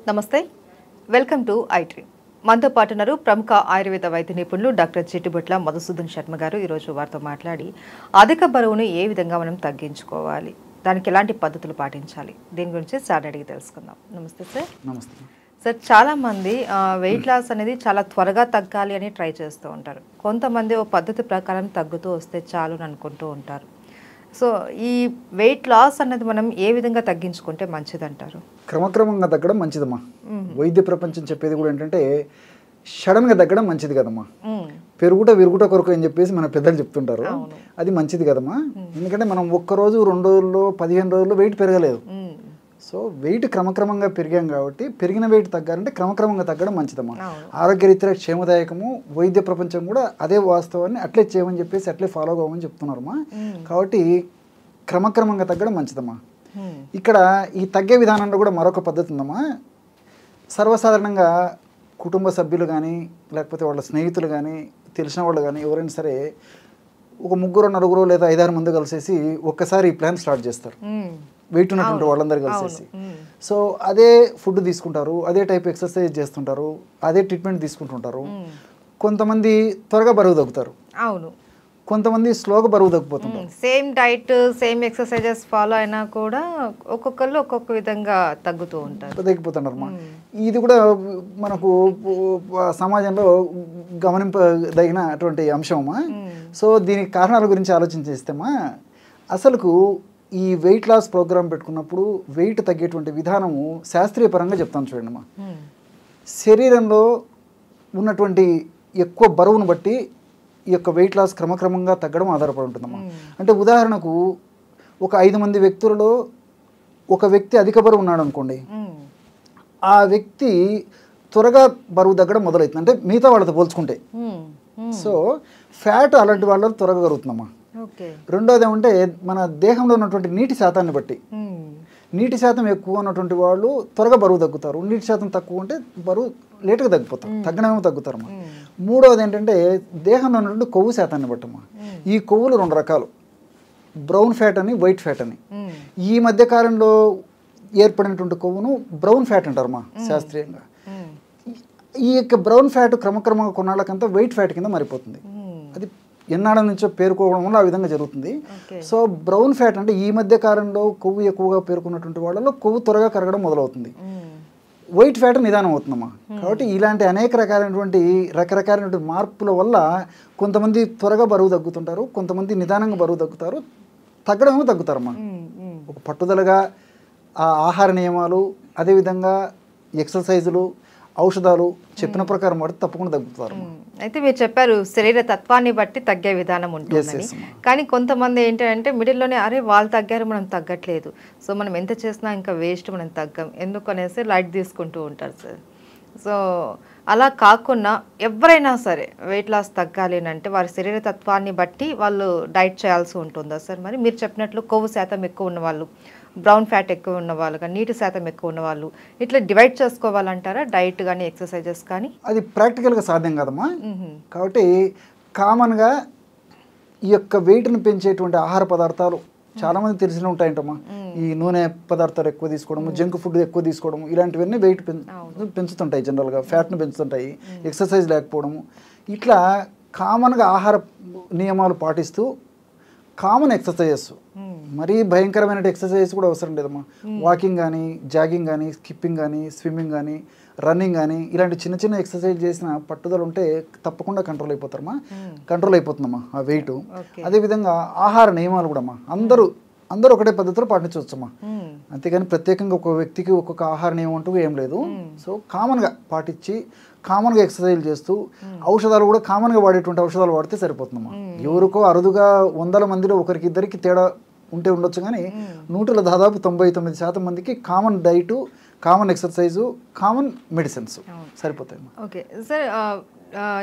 నమస్తే, welcome to ఐట్రీ. మనతో పాటు ఉన్నారు ప్రముఖ ఆయుర్వేద వైద్య నిపుణులు డాక్టర్ చిట్టిబొట్ల మధుసూదన్ శర్మ గారు. ఈరోజు వారితో మాట్లాడి అధిక బరువును ఏ విధంగా మనం తగ్గించుకోవాలి, దానికి ఎలాంటి పద్ధతులు పాటించాలి, దీని గురించి సార్ అడిగి తెలుసుకుందాం. నమస్తే సార్. నమస్తే సార్. చాలామంది వెయిట్ లాస్ అనేది చాలా త్వరగా తగ్గాలి అని ట్రై చేస్తూ ఉంటారు. కొంతమంది ఓ పద్ధతి ప్రకారం తగ్గుతూ వస్తే చాలు అని అనుకుంటూ ఉంటారు. సో ఈ వెయిట్ లాస్ అన్నది మనం ఏ విధంగా తగ్గించుకుంటే మంచిదంటారు? క్రమక్రమంగా తగ్గడం మంచిదమ్మా. వైద్య ప్రపంచం చెప్పేది కూడా ఏంటంటే సడన్గా తగ్గడం మంచిది కదమ్మా. పెరుగుట విరుగుట కొరకు అని చెప్పేసి మన పెద్దలు చెప్తుంటారు. అది మంచిది కదమ్మా. ఎందుకంటే మనం ఒక్కరోజు 2 రోజుల్లో 15 రోజుల్లో వెయిట్ పెరగలేదు. సో వెయిట్ క్రమక్రమంగా పెరిగాం కాబట్టి పెరిగిన వెయిట్ తగ్గాలంటే క్రమక్రమంగా తగ్గడం మంచిదమ్మా. ఆరోగ్యరీత్యా క్షేమదాయకము. వైద్య ప్రపంచం కూడా అదే వాస్తవాన్ని అట్లే చేయమని చెప్పేసి అట్లే ఫాలో అవ్వమని చెప్తున్నారమ్మా. కాబట్టి క్రమక్రమంగా తగ్గడం మంచిదమ్మా. ఇక్కడ ఈ తగ్గే విధానంలో కూడా మరొక పద్ధతి ఉందమ్మా. సర్వసాధారణంగా కుటుంబ సభ్యులు కానీ లేకపోతే వాళ్ళ స్నేహితులు కానీ తెలిసిన వాళ్ళు కానీ ఎవరైనా సరే ఒక 3-4 లేదా 5-6 మంది కలిసేసి ఒక్కసారి ఈ ప్లాన్ స్టార్ట్ చేస్తారు. వెయిట్ ఉన్నటువంటి వాళ్ళందరూ కలిసేసి. సో అదే ఫుడ్ తీసుకుంటారు, అదే టైప్ ఎక్సర్సైజ్ చేస్తుంటారు, అదే ట్రీట్మెంట్ తీసుకుంటుంటారు. కొంతమంది త్వరగా బరువు తగ్గుతారు, అవును. కొంతమంది స్లోగా బరువు తగ్గిపోతుంటారు. Same diet same exercises follow అయినా కూడా ఒక్కొక్కళ్ళు ఒక్కొక్క విధంగా తగ్గిపోతుంటారు. ఇది కూడా మనకు సమాజంలో గమనింపదగిన అటువంటి అంశమా. సో దీనికి కారణాల గురించి ఆలోచించేస్తేమా, అసలుకు ఈ వెయిట్ లాస్ ప్రోగ్రామ్ పెట్టుకున్నప్పుడు వెయిట్ తగ్గేటువంటి విధానము శాస్త్రీయ పరంగా చెప్తాను చూడండిమ్మా. శరీరంలో ఉన్నటువంటి ఎక్కువ బరువును బట్టి ఈ యొక్క వెయిట్ లాస్ క్రమక్రమంగా తగ్గడం ఆధారపడి ఉంటుందమ్మా. అంటే ఉదాహరణకు ఒక 5 మంది వ్యక్తులలో ఒక వ్యక్తి అధిక బరువు ఉన్నాడు అనుకోండి, ఆ వ్యక్తి త్వరగా బరువు తగ్గడం మొదలవుతుంది, అంటే మిగతా వాళ్ళతో పోల్చుకుంటే. సో ఫ్యాట్ అలాంటి వాళ్ళలో త్వరగా కరుగుతుందమ్మా. రెండోది ఏమంటే మన దేహంలో ఉన్నటువంటి నీటి శాతాన్ని బట్టి, నీటి శాతం ఎక్కువ ఉన్నటువంటి వాళ్ళు త్వరగా బరువు తగ్గుతారు, నీటి శాతం తక్కువ ఉంటే బరువు లేటుగా తగ్గిపోతారు, తగ్గడమేమో తగ్గుతారమ్మా. మూడవది ఏంటంటే దేహంలో ఉన్నటువంటి కొవ్వు శాతాన్ని బట్టమ్మా. ఈ కొవ్వులు 2 రకాలు, బ్రౌన్ ఫ్యాట్ అని వైట్ ఫ్యాట్ అని. ఈ మధ్య కాలంలో ఏర్పడినటువంటి కొవ్వును బ్రౌన్ ఫ్యాట్ అంటారమ్మా శాస్త్రీయంగా. ఈ యొక్క బ్రౌన్ ఫ్యాట్ క్రమక్రమంగా కొన్నాళ్ళకంతా వైట్ ఫ్యాట్ కింద మారిపోతుంది. అది ఎన్నాళ్ళ నుంచో పేరుకోవడం వల్ల ఆ విధంగా జరుగుతుంది. సో బ్రౌన్ ఫ్యాట్ అంటే ఈ మధ్య కాలంలో కొవ్వు ఎక్కువగా పేర్కొన్నటువంటి వాళ్ళలో కొవ్వు త్వరగా కరగడం మొదలవుతుంది. వైట్ ఫ్యాట్ నిదానం అవుతుందమ్మా. కాబట్టి ఇలాంటి అనేక రకరకాలైనటువంటి మార్పుల వల్ల కొంతమంది త్వరగా బరువు తగ్గుతుంటారు, కొంతమంది నిదానంగా బరువు తగ్గుతారు, తగ్గడమేమో తగ్గుతారమ్మా. ఒక పట్టుదలగా ఆ ఆహార నియమాలు, అదేవిధంగా ఎక్సర్సైజులు, ఔషధాలు చెప్పిన ప్రకారం వాడితే తప్పకుండా తగ్గుతారు. అయితే మీరు చెప్పారు శరీర తత్వాన్ని బట్టి తగ్గే విధానం ఉంటుందని. కానీ కొంతమంది ఏంటంటే మిడిల్లోనే అరే వాళ్ళు తగ్గారు మనం తగ్గట్లేదు, సో మనం ఎంత చేసినా ఇంకా వేస్ట్, మనం తగ్గం ఎందుకు అనేసి లైట్ తీసుకుంటూ ఉంటారు సార్. సో అలా కాకుండా ఎవరైనా సరే వెయిట్ లాస్ తగ్గాలి అంటే వారి శరీర తత్వాన్ని బట్టి వాళ్ళు డైట్ చేయాల్సి ఉంటుందా సార్? మరి మీరు చెప్పినట్లు కొవ్వు శాతం ఎక్కువ ఉన్న వాళ్ళు, బ్రౌన్ ఫ్యాట్ ఎక్కువ ఉన్న వాళ్ళు కానీ, నీటి శాతం ఎక్కువ ఉన్న వాళ్ళు, ఇట్లా డివైడ్ చేసుకోవాలంటారా డైట్ కానీ ఎక్సర్సైజెస్ కానీ? అది ప్రాక్టికల్గా సాధ్యం కాదమ్మా. కాబట్టి కామన్గా ఈ యొక్క వెయిట్ని పెంచేటువంటి ఆహార పదార్థాలు చాలామంది తెలిసిన ఉంటాయంటమ్మా. ఈ నూనె పదార్థాలు ఎక్కువ తీసుకోవడము, జంక్ ఫుడ్ ఎక్కువ తీసుకోవడము, ఇలాంటివన్నీ వెయిట్ పెంచుతుంటాయి, జనరల్గా ఫ్యాట్ని పెంచుతుంటాయి. ఎక్సర్సైజ్ లేకపోవడము, ఇట్లా కామన్గా ఆహార నియమాలు పాటిస్తూ కామన్ ఎక్సర్సైజెస్, మరీ భయంకరమైన ఎక్సర్సైజెస్ కూడా అవసరం లేదమ్మా. వాకింగ్ కానీ, జాగింగ్ కానీ, స్కిప్పింగ్ కానీ, స్విమ్మింగ్ కానీ, రన్నింగ్ కానీ, ఇలాంటి చిన్న చిన్న ఎక్సర్సైజ్ చేసిన పట్టుదల ఉంటే తప్పకుండా కంట్రోల్ అయిపోతుందమ్మా ఆ వెయిట్. అదేవిధంగా ఆహార నియమాలు కూడా అమ్మా అందరూ ఒకటే పద్ధతిలో పాటించవచ్చమ్మా. అంతేగాని ప్రత్యేకంగా ఒక వ్యక్తికి ఒక్కొక్క ఆహార నియమం అంటూ ఏం లేదు. సో కామన్గా పాటించి కామన్గా ఎక్సర్సైజ్ చేస్తూ ఔషధాలు కూడా కామన్గా వాడేటువంటి ఔషధాలు వాడితే సరిపోతుందమ్మా. ఎవరికో అరుదుగా 100 మందిలో ఒకరికి ఇద్దరికి తేడా ఉంటే ఉండొచ్చు, కానీ 100లో దాదాపు 99% మందికి common diet, common exercise, common medicines సరిపోతాయి. ఓకే సార్,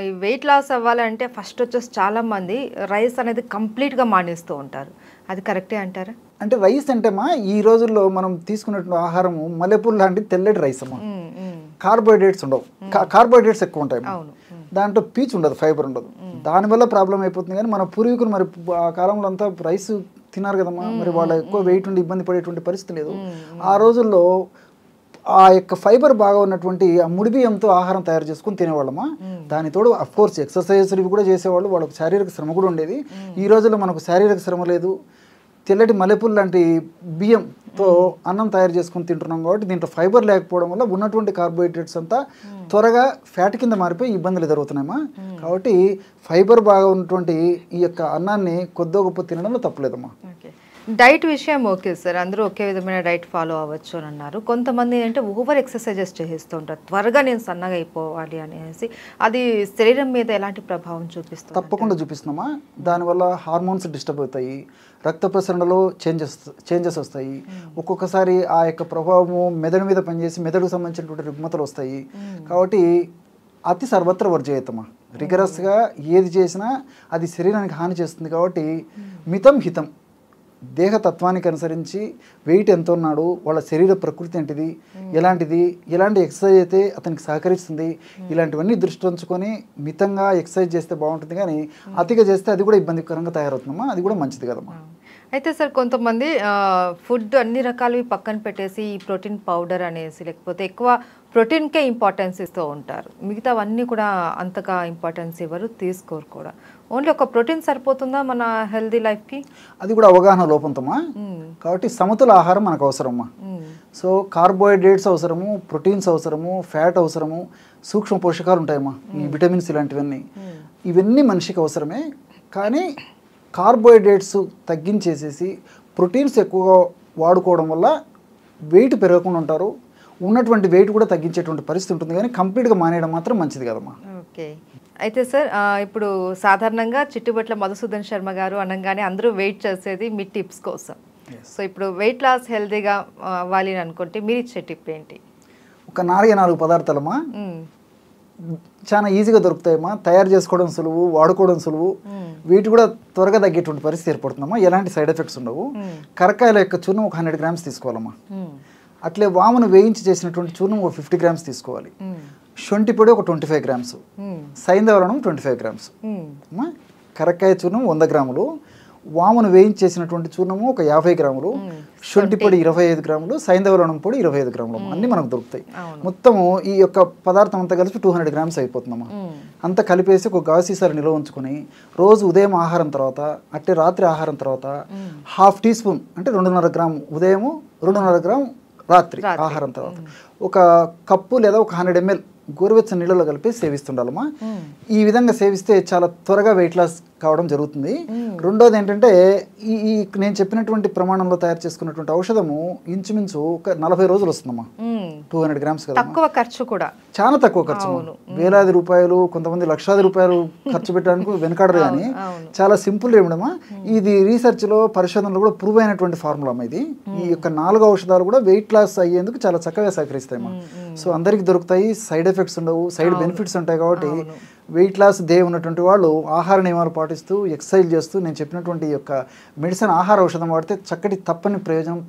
ఈ వెయిట్ లాస్ అవ్వాలంటే ఫస్ట్ వచ్చేసి చాలామంది రైస్ అనేది కంప్లీట్గా మానేస్తూ ఉంటారు, అది కరెక్టే అంటారా? అంటే రైస్ అంటేమా ఈ రోజుల్లో మనం తీసుకున్నటువంటి ఆహారము మల్లెపూలు లాంటి తెల్లటి రైస్ అమ్మా. కార్బోహైడ్రేట్స్ ఉండవు, కార్బోహైడ్రేట్స్ ఎక్కువ ఉంటాయి, దాంట్లో పీచు ఉండదు, ఫైబర్ ఉండదు. దానివల్ల ప్రాబ్లం అయిపోతుంది. కానీ మన పూర్వీకులు మరి ఆ కాలంలో అంతా రైస్ తిన్నారు కదమ్మా, మరి వాళ్ళ ఎక్కువ వెయిట్ ఉండి ఇబ్బంది పడేటువంటి పరిస్థితి లేదు. ఆ రోజుల్లో ఆ యొక్క ఫైబర్ బాగా ఉన్నటువంటి ఆ ముడి బియ్యంతో ఆహారం తయారు చేసుకుని తినేవాళ్ళమా. దానితోడు అఫ్ కోర్స్ ఎక్సర్సైజెస్ ఇవి కూడా చేసేవాళ్ళు, వాళ్ళకి శారీరక శ్రమ కూడా ఉండేది. ఈ రోజుల్లో మనకు శారీరక శ్రమ లేదు, తెల్లటి మల్లెపూలు లాంటి బియ్యంతో అన్నం తయారు చేసుకుని తింటున్నాం కాబట్టి దీంట్లో ఫైబర్ లేకపోవడం వల్ల ఉన్నటువంటి కార్బోహైడ్రేట్స్ అంతా త్వరగా ఫ్యాట్ కింద మారిపోయి ఇబ్బందులు ఎదురవుతున్నాయమ్మా. కాబట్టి ఫైబర్ బాగా ఉన్నటువంటి ఈ యొక్క అన్నాన్ని కొద్దో గొప్ప తినడంలో తప్పలేదమ్మా. డైట్ విషయం ఓకే సార్, అందరూ ఒకే విధమైన డైట్ ఫాలో అవ్వచ్చు అని అన్నారు. కొంతమంది ఏంటంటే ఓవర్ ఎక్సర్సైజెస్ చేస్తూ ఉంటారు, త్వరగా నేను సన్నగా అయిపోవాలి అనేసి. అది శరీరం మీద ఎలాంటి ప్రభావం చూపిస్తుంది? తప్పకుండా చూపిస్తున్నామా. దానివల్ల హార్మోన్స్ డిస్టర్బ్ అవుతాయి, రక్త ప్రసరణలో చేంజెస్ వస్తాయి. ఒక్కొక్కసారి ఆ యొక్క ప్రభావము మెదడు మీద పనిచేసి మెదడుకు సంబంధించినటువంటి రుగ్మతలు వస్తాయి. కాబట్టి అతి సర్వత్ర వర్జయతమా. రిగరస్గా ఏది చేసినా అది శరీరానికి హాని చేస్తుంది. కాబట్టి మితం హితం, దేహతత్వానికి అనుసరించి వెయిట్ ఎంత ఉన్నాడు, వాళ్ళ శరీర ప్రకృతి ఏంటిది, ఎలాంటి ఎక్సర్సైజ్ అయితే అతనికి సహకరిస్తుంది, ఇలాంటివన్నీ దృష్టి ఉంచుకొని మితంగా ఎక్సర్సైజ్ చేస్తే బాగుంటుంది. కానీ అతిగా చేస్తే అది కూడా ఇబ్బందికరంగా తయారవుతుందమ్మా, అది కూడా మంచిది కదమ్మా. అయితే సార్ కొంతమంది ఫుడ్ అన్ని రకాలవి పక్కన పెట్టేసి ఈ ప్రోటీన్ పౌడర్ అనేసి లేకపోతే ఎక్కువ ప్రోటీన్కే ఇంపార్టెన్స్ ఇస్తూ ఉంటారు, మిగతావన్నీ కూడా అంతగా ఇంపార్టెన్స్ ఇవ్వరు, తీసుకోరు కూడా. ఓన్లీ ఒక ప్రోటీన్ సరిపోతుందా మన హెల్దీ లైఫ్కి? అది కూడా అవగాహన లోపంతమ్మా. కాబట్టి సమతుల ఆహారం మనకు అవసరమ్మా. సో కార్బోహైడ్రేట్స్ అవసరము, ప్రోటీన్స్ అవసరము, ఫ్యాట్ అవసరము, సూక్ష్మ పోషకాలు ఉంటాయమ్మా, ఈ విటమిన్స్ ఇలాంటివన్నీ, ఇవన్నీ మనిషికి అవసరమే. కానీ కార్బోహైడ్రేట్స్ తగ్గించేసేసి ప్రోటీన్స్ ఎక్కువగా వాడుకోవడం వల్ల వెయిట్ పెరగకుండా ఉంటారు, ఉన్నటువంటి వెయిట్ కూడా తగ్గించేటువంటి పరిస్థితి ఉంటుంది. కానీ కంప్లీట్గా మానేయడం మాత్రం మంచిది కదమ్మా. ఓకే. అయితే సార్ ఇప్పుడు సాధారణంగా చిట్టుబట్ల మధుసూదన్ శర్మ గారు అనగానే అందరూ వెయిట్ చేసేది మీ టిప్స్ కోసం. సో ఇప్పుడు వెయిట్ లాస్ హెల్తీగా అవ్వాలి అని అనుకుంటే మీరు ఇచ్చే టిప్ ఏంటి? ఒక 4 పదార్థాలమ్మా, చాలా ఈజీగా దొరుకుతాయమ్మా, తయారు చేసుకోవడం సులువు, వాడుకోవడం సులువు, వీటి కూడా త్వరగా తగ్గేటువంటి పరిస్థితి ఏర్పడుతుందమ్మా, ఎలాంటి సైడ్ ఎఫెక్ట్స్ ఉండవు. కరక్కాయల యొక్క చూర్ణం ఒక 100 గ్రామ్స్ తీసుకోవాలమ్మా. అట్లే వామును వేయించి చేసినటువంటి చూర్ణం ఒక 50 గ్రామ్స్ తీసుకోవాలి. శొంఠి పొడి ఒక 25 గ్రామ్స్, సైంధవరణం 25 గ్రామ్స్, కరక్కాయ చూర్ణం 100 గ్రాములు, వామును వేయించి చేసినటువంటి చూర్ణము ఒక 50 గ్రాములు, శొంఠి పొడి 25 గ్రాములు, సైంధవరణం పొడి 25 గ్రాములు, అన్నీ మనకు దొరుకుతాయి. మొత్తము ఈ యొక్క పదార్థం అంతా కలిసి 200 గ్రామ్స్ అయిపోతుందమ్మా. అంతా కలిపేసి ఒక గాజు సీసాలు నిల్వ ఉంచుకొని రోజు ఉదయం ఆహారం తర్వాత అట్టే రాత్రి ఆహారం తర్వాత ½ టీ స్పూన్ అంటే 2.5 గ్రాము ఉదయము, 2.5 గ్రాము రాత్రి ఆహారం తర్వాత ఒక కప్పు లేదా ఒక 100 ml గోరువెచ్చని నీళ్ళలో కలిపి సేవిస్తుండాలమ్మా. ఈ విధంగా సేవిస్తే చాలా త్వరగా వెయిట్ లాస్ కావడం జరుగుతుంది. రెండోది ఏంటంటే ఈ నేను చెప్పినటువంటి ప్రమాణంలో తయారు చేసుకున్నటువంటి ఔషధము ఇంచుమించు ఒక 40 రోజులు వస్తుందమ్మా. 200 గ్రామ్స్ కదా, తక్కువ ఖర్చు కూడా, చాలా తక్కువ ఖర్చు. వేలాది రూపాయలు, కొంతమంది లక్షలాది రూపాయలు ఖర్చు పెట్టడానికి వెనకాడరు. కానీ చాలా సింపుల్ ఏమిడమ్మా, ఇది రీసెర్చ్లో పరిశోధనలో కూడా ప్రూవ్ అయినటువంటి ఫార్ములా అమ్మా. ఇది ఈ యొక్క 4 ఔషధాలు కూడా వెయిట్ లాస్ అయ్యేందుకు చాలా చక్కగా సహకరిస్తాయమ్మా. సో అందరికి దొరుకుతాయి, సైడ్ ఎఫెక్ట్స్ ఉండవు, సైడ్ బెనిఫిట్స్ ఉంటాయి. కాబట్టి వెయిట్ లాస్ దే ఉన్నటువంటి వాళ్ళు ఆహార నియమాలు పాటిస్తూ ఎక్సర్సైజ్ చేస్తూ నేను చెప్పినటువంటి యొక్క మెడిసిన్ ఆహార ఔషధం వాడితే చక్కటి తప్పని ప్రయోజనం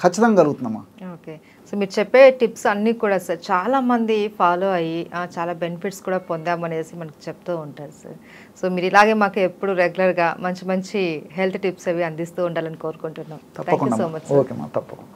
ఖచ్చితంగా కలుగుతుందమ్మా. ఓకే. సో మీరు చెప్పే టిప్స్ అన్నీ కూడా సార్ చాలామంది ఫాలో అయ్యి చాలా బెనిఫిట్స్ కూడా పొందామనేసి మనకు చెప్తూ ఉంటారు సార్. సో మీరు ఇలాగే మాకు ఎప్పుడు రెగ్యులర్గా మంచి మంచి హెల్త్ టిప్స్ అవి అందిస్తూ ఉండాలని కోరుకుంటున్నాం. Thank you so much. Okay మా, తప్పకుండా.